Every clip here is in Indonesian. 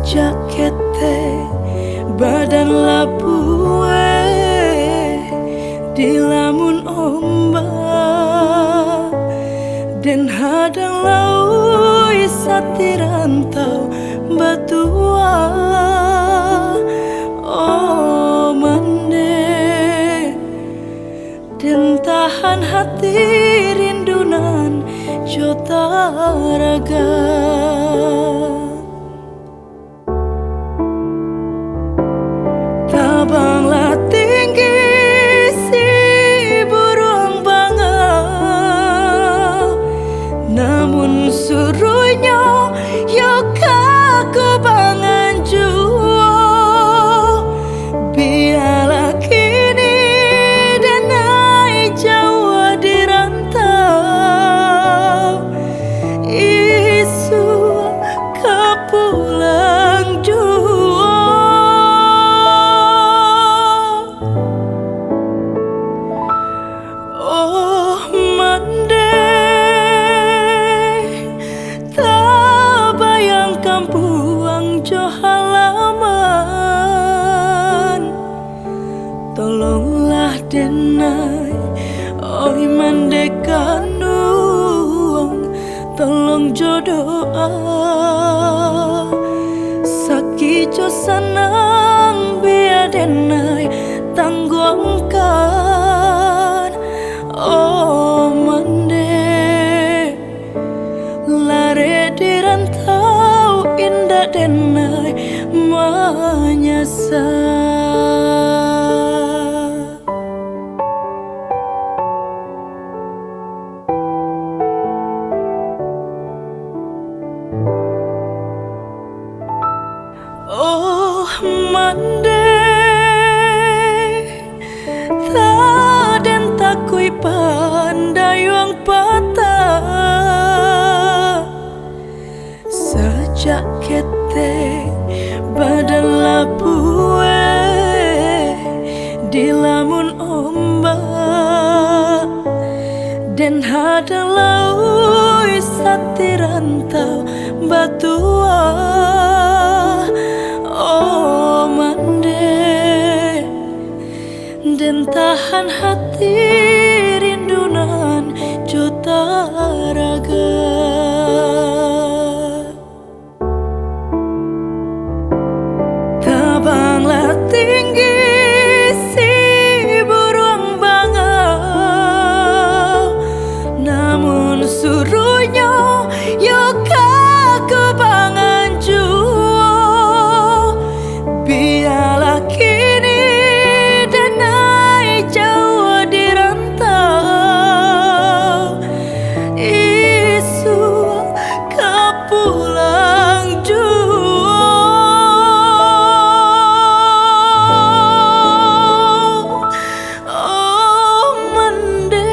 jakete badan lapue dilamun ombak dan hadang laui satirantau batua oh mande dan tahan hati rindunan jota raga. Tabanglah tinggi si burung bangau, namun suruhnya yoka ku bangan juo. Biarlah kini danai Jawa dirantau, isu kepulang juo. Oh mande tak bayangkan puang jo halaman, tolonglah denai oi mande kanung, tolong jodoa sakit jo sanang biar denai tangguangkan. Oh mande lare dirantau indah denai menyasa. Oh mande taden takui pandai wang patah sejak kete badan lapue dilamun ombak dan hadang laui satirantau batua oh mande dan tahan hati rindunan jota raga. Tabanglah tinggi si burung bangau, namun suruhnya yoka ku bangan juo. Biarlah kini danai Jawa dirantau, isu kepulang juo. Oh mande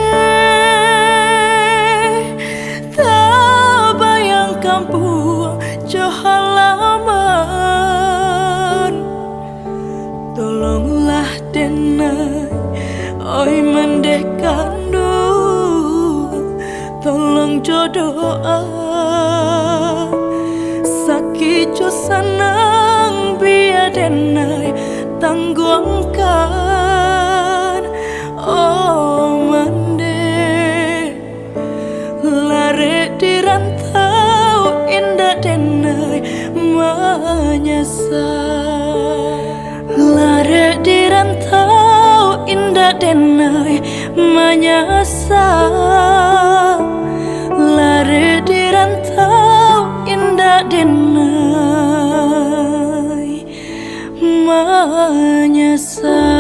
tak bayangkan puang jo halaman, tolonglah denai oi mande kandung, tolong jodoa sakit jo sanang biar denai tangguangkan. Oh mande lare dirantau indah denai menyasa. Lare dirantau indah denai menyasa. Lare dirantau indah denai menyasa.